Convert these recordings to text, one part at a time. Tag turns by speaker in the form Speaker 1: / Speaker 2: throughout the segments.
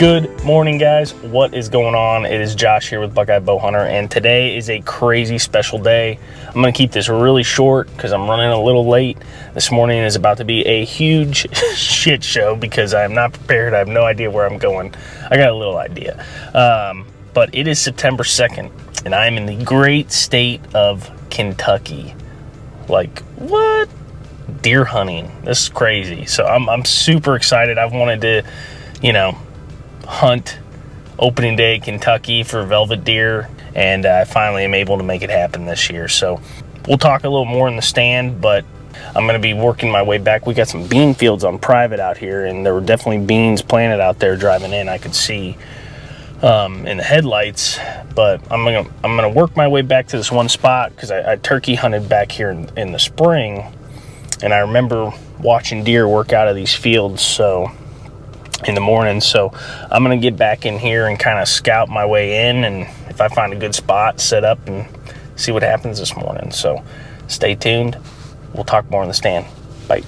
Speaker 1: Good morning, guys. What is going on? It is Josh here with Buckeye Bow Hunter, and today is a crazy special day. I'm going to keep this really short because I'm running a little late. This morning is about to be a huge shit show because I am not prepared. I have no idea where I'm going. I got a little idea. But it is September 2nd, and I am in the great state of Kentucky. Like, what? Deer hunting. This is crazy. So I'm super excited. I've wanted to, hunt opening day Kentucky for velvet deer, and I finally am able to make it happen this year. So we'll talk a little more in the stand, but I'm going to be working my way back. We got some bean fields on private out here, and there were definitely beans planted out there driving in. I could see in the headlights, but I'm gonna work my way back to this one spot because I turkey hunted back here in the spring, and I remember watching deer work out of these fields in the morning. So I'm gonna get back in here and kind of scout my way in, and if I find a good spot, set up and see what happens this morning. So stay tuned. We'll talk more in the stand. Bye.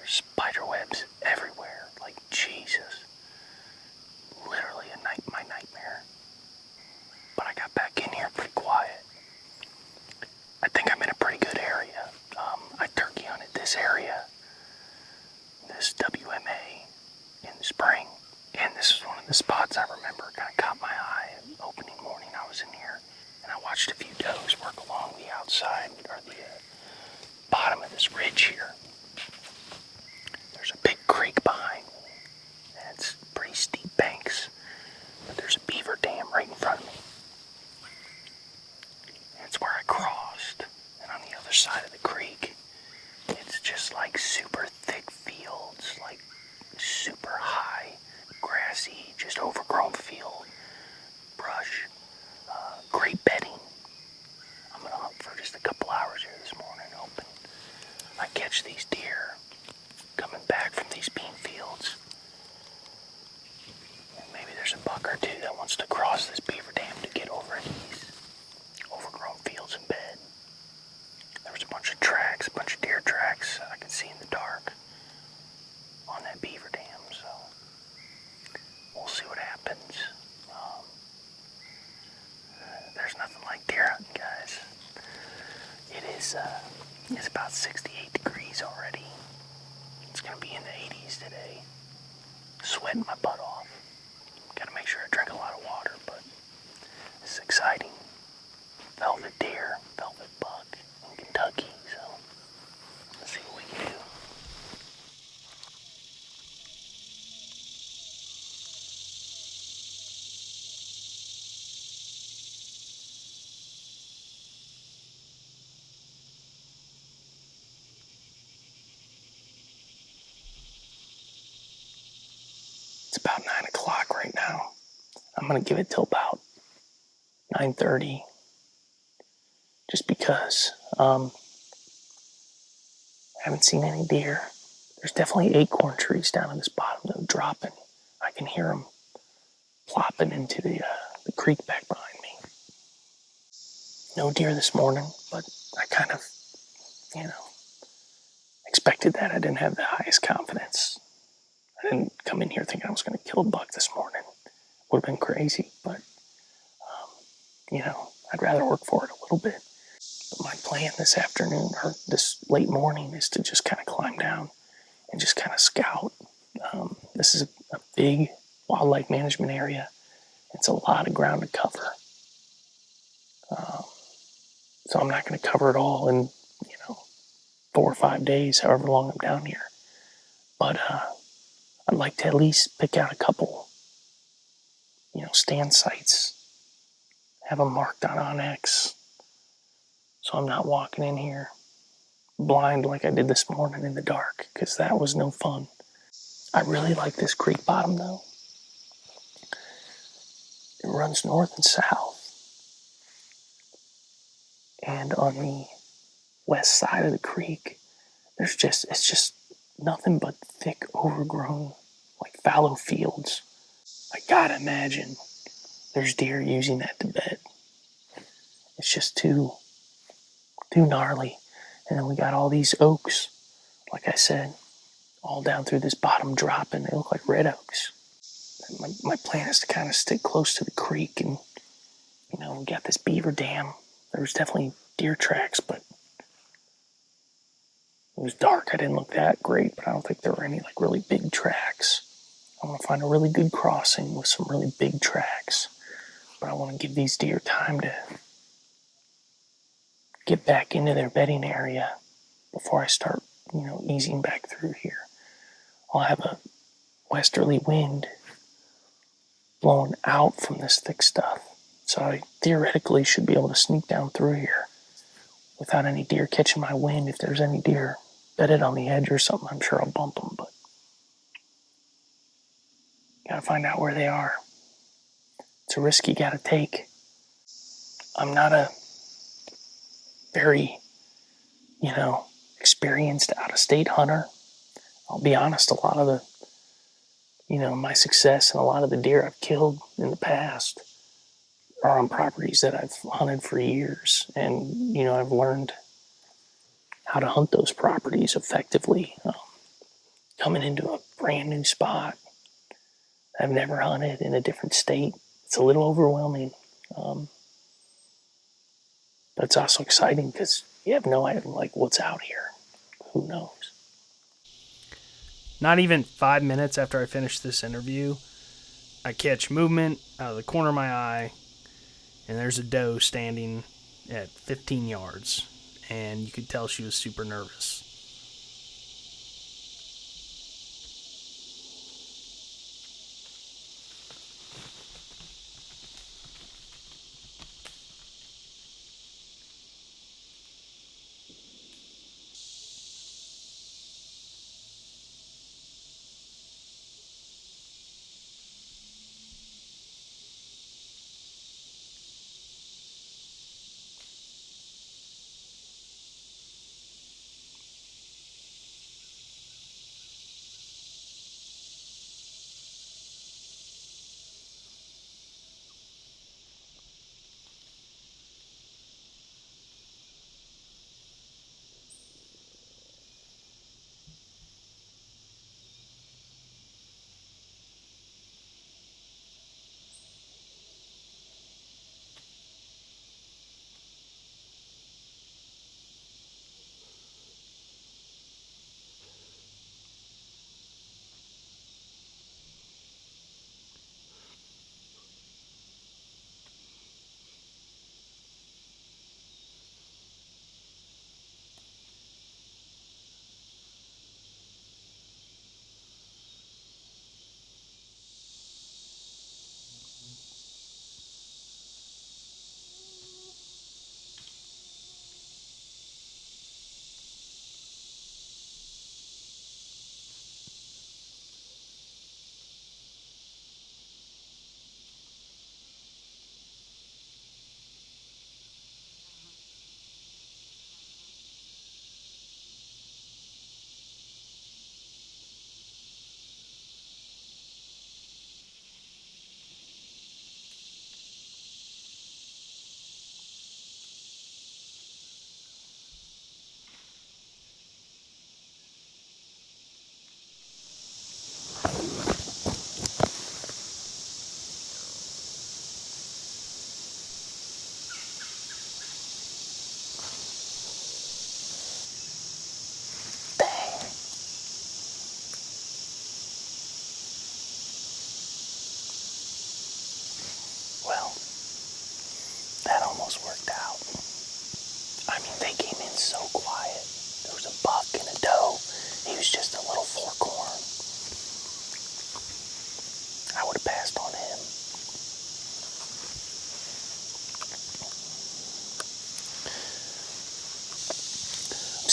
Speaker 1: Spider webs everywhere, like Jesus. Literally my nightmare. But I got back in here pretty quiet. I think I'm in a pretty good area. I turkey hunted this area, this WMA, in the spring, and this is one of the spots I remember kind of caught my eye. Opening morning I was in here, and I watched a few does work along the outside, or the bottom of this ridge here. There's a big creek behind me, and it's pretty steep banks, but there's a beaver dam right in front of me. And it's where I crossed, and on the other side of the creek, it's just like super thick fields, like super high, grassy, just overgrown field, brush, great bedding. I'm gonna hunt for just a couple hours here this morning, hoping I catch these deer coming back from these bean fields. And maybe there's a buck or two that wants to cross this beaver dam to get over into these overgrown fields and bed. There was a bunch of tracks, a bunch of deer tracks I could see in the dark on that beaver dam, so we'll see what happens. There's nothing like deer hunting, guys. It's about 68 degrees already. It's gonna be in the 80s today. Sweating my butt off. Gotta make sure I drink a lot of water, but this is exciting. Velvet deer, velvet buck in Kentucky, so let's see what we can do. It's about 9 o'clock right now. I'm gonna give it till about 9:30, just because I haven't seen any deer. There's definitely acorn trees down in this bottom that are dropping. I can hear them plopping into the creek back behind me. No deer this morning, but I kind of, expected that. I didn't have the highest confidence. I didn't come in here thinking I was going to kill a buck this morning. Would have been crazy, but, I'd rather work for it a little bit. But my plan this afternoon, or this late morning, is to just kind of climb down and just kind of scout. This is a big wildlife management area. It's a lot of ground to cover. So I'm not going to cover it all in, 4 or 5 days, however long I'm down here. But I'd like to at least pick out a couple, stand sites, have them marked on Onyx, so I'm not walking in here blind like I did this morning in the dark, because that was no fun. I really like this creek bottom though. It runs north and south. And on the west side of the creek, it's just nothing but thick, overgrown, like fallow fields. I gotta imagine there's deer using that to bed. It's just too gnarly. And then we got all these oaks, like I said, all down through this bottom drop, and they look like red oaks. My plan is to kind of stick close to the creek, and we got this beaver dam. There was definitely deer tracks, but it was dark. I didn't look that great, but I don't think there were any like really big tracks. I want to find a really good crossing with some really big tracks, but I want to give these deer time to get back into their bedding area before I start, easing back through here. I'll have a westerly wind blowing out from this thick stuff, so I theoretically should be able to sneak down through here without any deer catching my wind. If there's any deer bedded on the edge or something, I'm sure I'll bump them, but gotta find out where they are. It's a risk you gotta take. I'm not a very, experienced out-of-state hunter. I'll be honest, a lot of the, my success and a lot of the deer I've killed in the past are on properties that I've hunted for years. And, I've learned how to hunt those properties effectively. Coming into a brand new spot I've never hunted in a different state, it's a little overwhelming. But it's also exciting because you have no idea what's out here. Who knows? Not even 5 minutes after I finish this interview, I catch movement out of the corner of my eye, and there's a doe standing at 15 yards, and you could tell she was super nervous.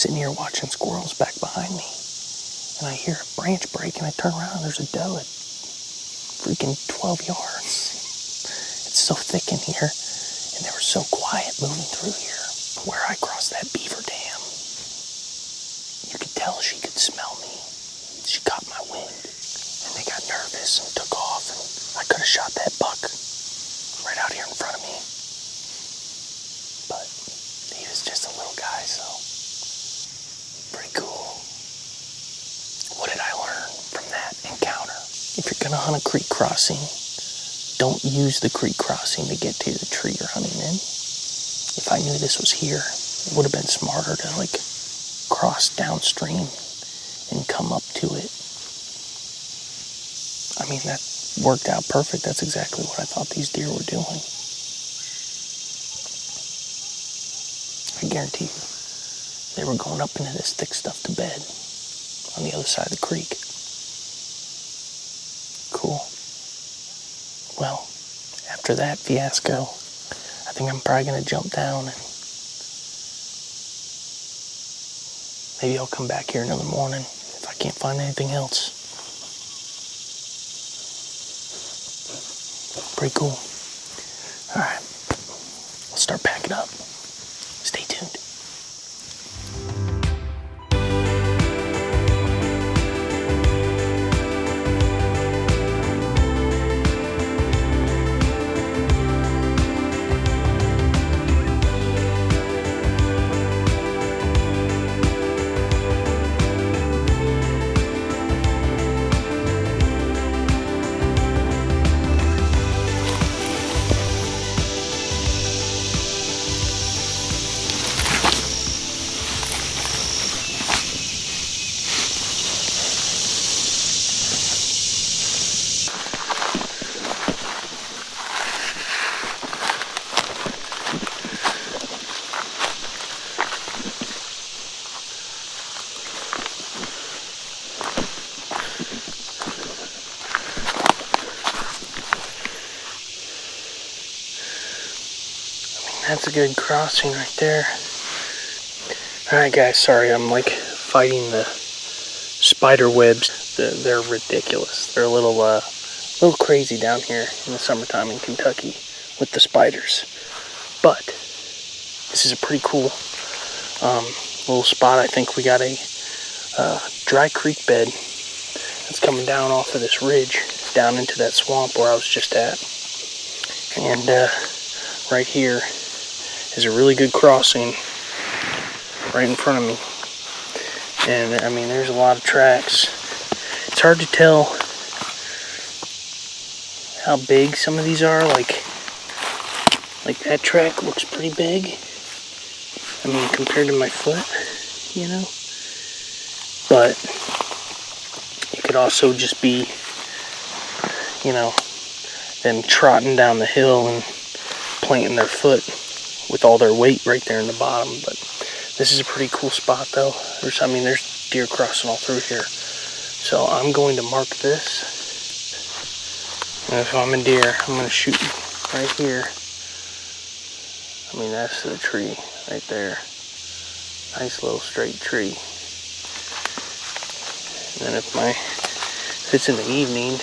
Speaker 1: sitting here watching squirrels back behind me, and I hear a branch break, and I turn around, and there's a doe at freaking 12 yards. It's so thick in here, and they were so quiet moving through here. Where I crossed that beaver dam, you could tell she could smell me. She caught my wind, and they got nervous and took off, and I could have shot that buck right out here in front of me. But he was just a little guy, so pretty cool. What did I learn from that encounter? If you're gonna hunt a creek crossing, don't use the creek crossing to get to the tree you're hunting in. If I knew this was here, it would have been smarter to cross downstream and come up to it. I mean, that worked out perfect. That's exactly what I thought these deer were doing. I guarantee you, they were going up into this thick stuff to bed on the other side of the creek. Cool. Well, after that fiasco, I think I'm probably going to jump down and maybe I'll come back here another morning if I can't find anything else. Pretty cool. All right, let's start packing up. Stay tuned. That's a good crossing right there. Alright guys, sorry, I'm fighting the spider webs. They're ridiculous. They're a little crazy down here in the summertime in Kentucky with the spiders. But this is a pretty cool little spot. I think we got a dry creek bed that's coming down off of this ridge down into that swamp where I was just at. And right here is a really good crossing right in front of me. And I mean, there's a lot of tracks. It's hard to tell how big some of these are. Like that track looks pretty big. I mean, compared to my foot, you know. But it could also just be, you know, them trotting down the hill and planting their foot with all their weight right there in the bottom. But this is a pretty cool spot though. There's deer crossing all through here. So I'm going to mark this. And if I'm a deer, I'm going to shoot right here. I mean, that's the tree right there. Nice little straight tree. And then if it's in the evening,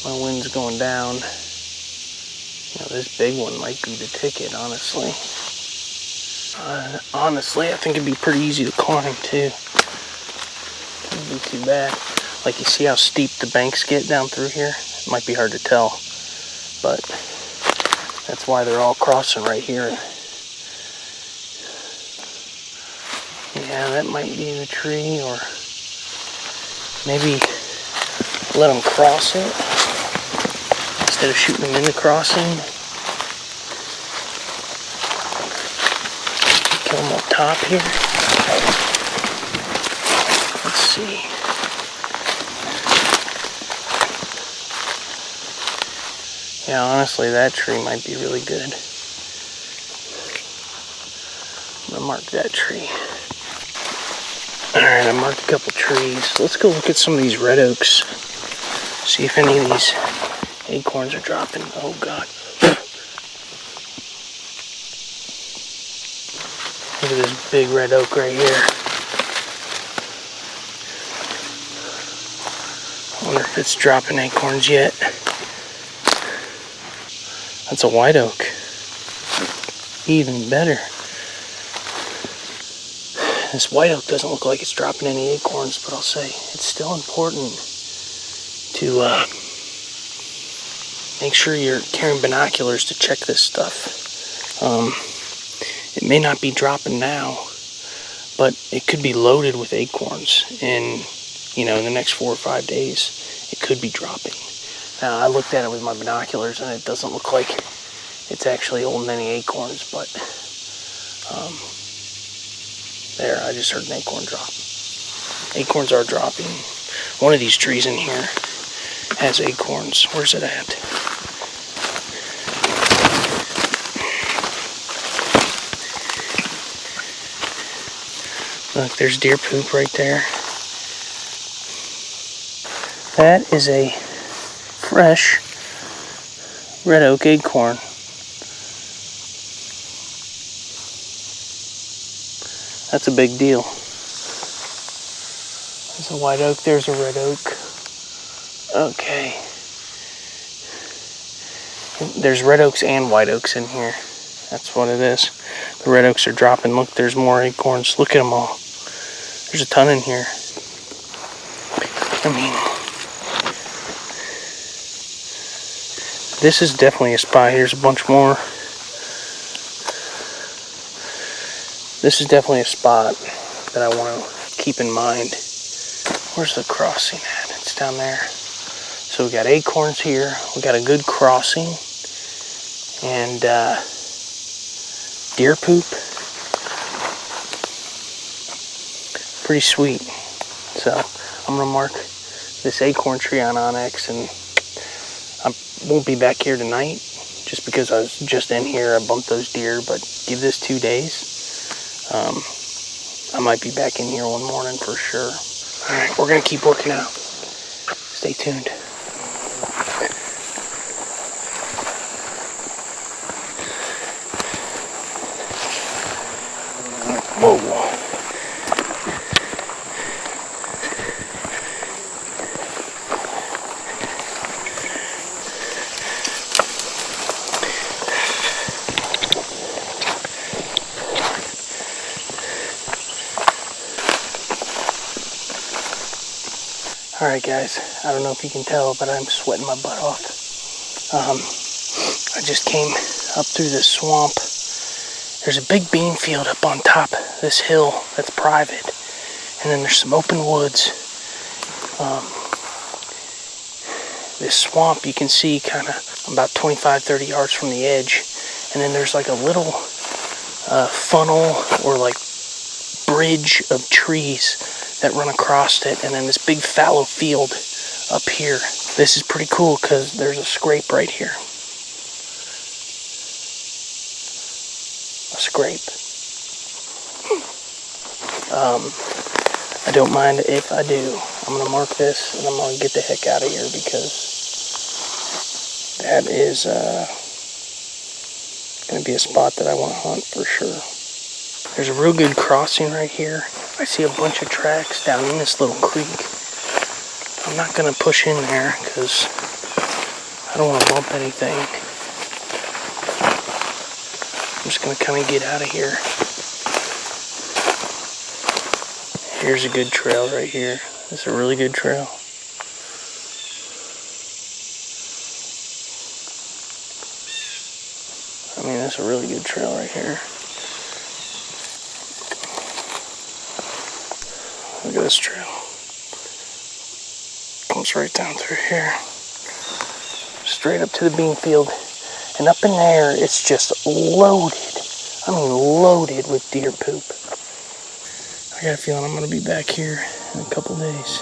Speaker 1: my wind's going down, you know, this big one might be the ticket, honestly. Honestly, I think it'd be pretty easy to climb too. Wouldn't be too bad. Like, you see how steep the banks get down through here? It might be hard to tell, but that's why they're all crossing right here. Yeah, that might be the tree, or maybe let them cross it instead of shooting them in the crossing. Kill them up top here. Let's see. Yeah, honestly, that tree might be really good. I'm gonna mark that tree. Alright, I marked a couple trees. Let's go look at some of these red oaks. See if any of these acorns are dropping. Oh god. Look at this big red oak right here. I wonder if it's dropping acorns yet. That's a white oak. Even better. This white oak doesn't look like it's dropping any acorns, but I'll say it's still important to make sure you're carrying binoculars to check this stuff. It may not be dropping now, but it could be loaded with acorns in the next 4 or 5 days. It could be dropping. Now, I looked at it with my binoculars, and it doesn't look like it's actually holding any acorns, but there, I just heard an acorn drop. Acorns are dropping. One of these trees in here has acorns. Where's it at? Look, there's deer poop right there. That is a fresh red oak acorn. That's a big deal. There's a white oak, there's a red oak. Okay. There's red oaks and white oaks in here. That's what it is. The red oaks are dropping. Look, there's more acorns. Look at them all. There's a ton in here. I mean, this is definitely a spot. Here's a bunch more. This is definitely a spot that I want to keep in mind. Where's the crossing at? It's down there. So we got acorns here. We got a good crossing. And deer poop. Pretty sweet. So I'm going to mark this acorn tree on Onyx, and I won't be back here tonight just because I was just in here. I bumped those deer, but give this 2 days. I might be back in here one morning for sure. Alright, we're going to keep working out. Stay tuned. Whoa. Alright guys, I don't know if you can tell, but I'm sweating my butt off. I just came up through this swamp. There's a big bean field up on top of this hill that's private. And then there's some open woods. This swamp you can see kind of about 25-30 yards from the edge. And then there's like a little funnel or like bridge of trees that run across it, and then this big fallow field up here. This is pretty cool because there's a scrape right here. A scrape. I don't mind if I do. I'm going to mark this and I'm going to get the heck out of here because that is going to be a spot that I want to hunt for sure. There's a real good crossing right here. I see a bunch of tracks down in this little creek. I'm not going to push in there because I don't want to bump anything. I'm just going to kind of get out of here. Here's a good trail right here. This is a really good trail. I mean, that's a really good trail right here. Look at this trail. Comes right down through here. Straight up to the bean field. And up in there, it's just loaded. I mean, loaded with deer poop. I got a feeling I'm going to be back here in a couple days.